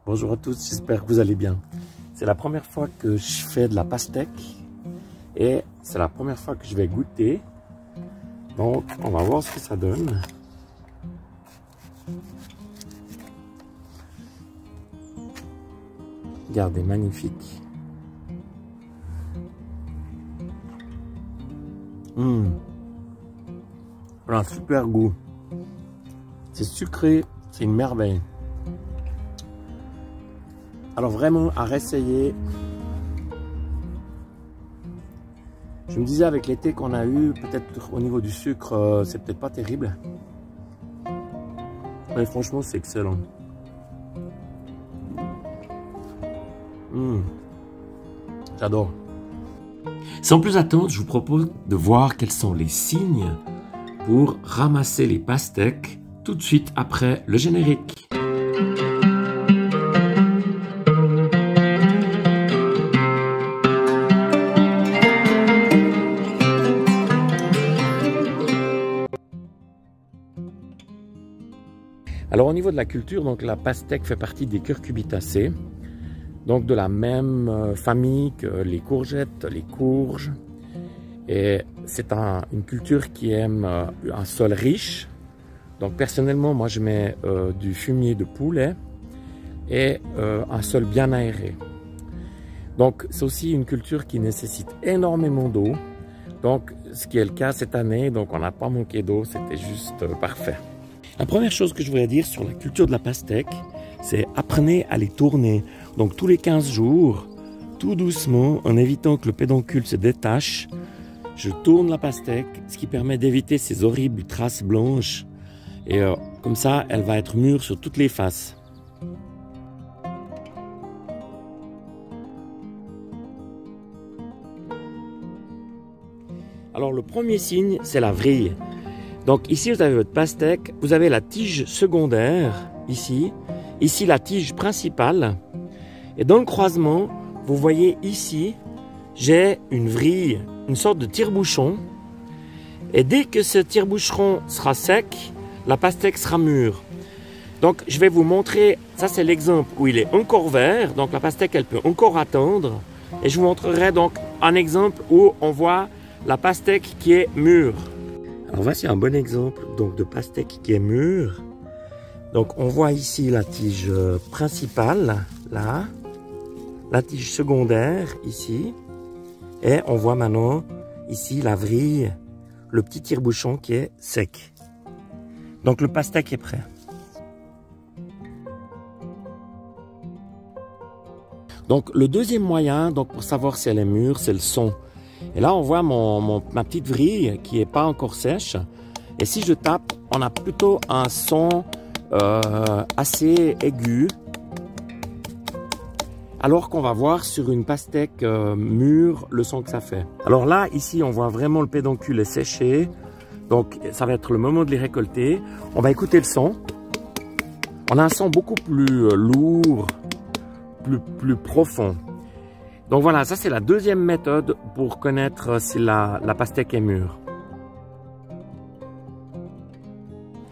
Bonjour à tous, j'espère que vous allez bien. C'est la première fois que je fais de la pastèque et c'est la première fois que je vais goûter. Donc on va voir ce que ça donne. Regardez, magnifique. Un super goût. C'est sucré, c'est une merveille. Alors vraiment à réessayer. Je me disais avec l'été qu'on a eu, peut-être au niveau du sucre, c'est peut-être pas terrible. Mais franchement, c'est excellent. J'adore. Sans plus attendre, je vous propose de voir quels sont les signes pour ramasser les pastèques tout de suite après le générique. Alors au niveau de la culture, donc la pastèque fait partie des cucurbitacées, donc de la même famille que les courgettes, les courges. Et c'est une culture qui aime un sol riche. Donc personnellement, moi je mets du fumier de poulet et un sol bien aéré. Donc c'est aussi une culture qui nécessite énormément d'eau. Donc ce qui est le cas cette année, donc on n'a pas manqué d'eau, c'était juste parfait. La première chose que je voudrais dire sur la culture de la pastèque, c'est apprenez à les tourner. Donc tous les 15 jours, tout doucement, en évitant que le pédoncule se détache, je tourne la pastèque, ce qui permet d'éviter ces horribles traces blanches. Et comme ça, elle va être mûre sur toutes les faces. Alors le premier signe, c'est la vrille. Donc ici, vous avez votre pastèque, vous avez la tige secondaire, ici la tige principale. Et dans le croisement, vous voyez ici, j'ai une vrille, une sorte de tire-bouchon. Et dès que ce tire-bouchon sera sec, la pastèque sera mûre. Donc je vais vous montrer, ça c'est l'exemple où il est encore vert, donc la pastèque elle peut encore attendre. Et je vous montrerai donc un exemple où on voit la pastèque qui est mûre. Alors voici un bon exemple donc de pastèque qui est mûre. Donc on voit ici la tige principale, là, la tige secondaire ici, et on voit maintenant ici la vrille, le petit tire-bouchon qui est sec. Donc le pastèque est prêt. Donc le deuxième moyen donc pour savoir si elle est mûre, c'est le son. Et là on voit ma petite vrille qui n'est pas encore sèche. Et si je tape, on a plutôt un son assez aigu. Alors qu'on va voir sur une pastèque mûre le son que ça fait. Alors là, ici, on voit vraiment le pédoncule est séché. Donc, ça va être le moment de les récolter. On va écouter le son. On a un son beaucoup plus lourd, plus profond. Donc voilà, ça c'est la deuxième méthode pour connaître si la pastèque est mûre.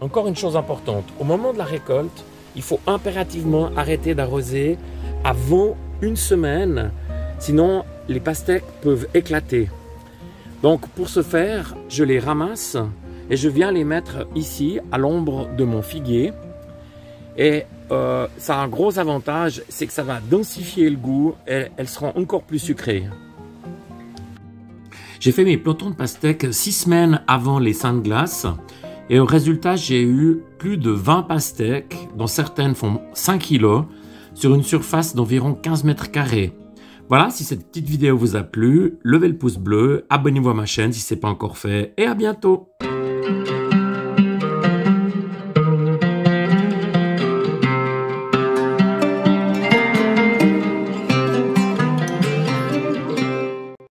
Encore une chose importante, au moment de la récolte, il faut impérativement arrêter d'arroser avant une semaine, sinon les pastèques peuvent éclater. Donc pour ce faire, je les ramasse et je viens les mettre ici à l'ombre de mon figuier. Et ça a un gros avantage, c'est que ça va densifier le goût et elles seront encore plus sucrées. J'ai fait mes pelotons de pastèques 6 semaines avant les Saintes Glaces. Et au résultat, j'ai eu plus de 20 pastèques, dont certaines font 5 kg, sur une surface d'environ 15 mètres carrés. Voilà, si cette petite vidéo vous a plu, levez le pouce bleu, abonnez-vous à ma chaîne si ce n'est pas encore fait, et à bientôt!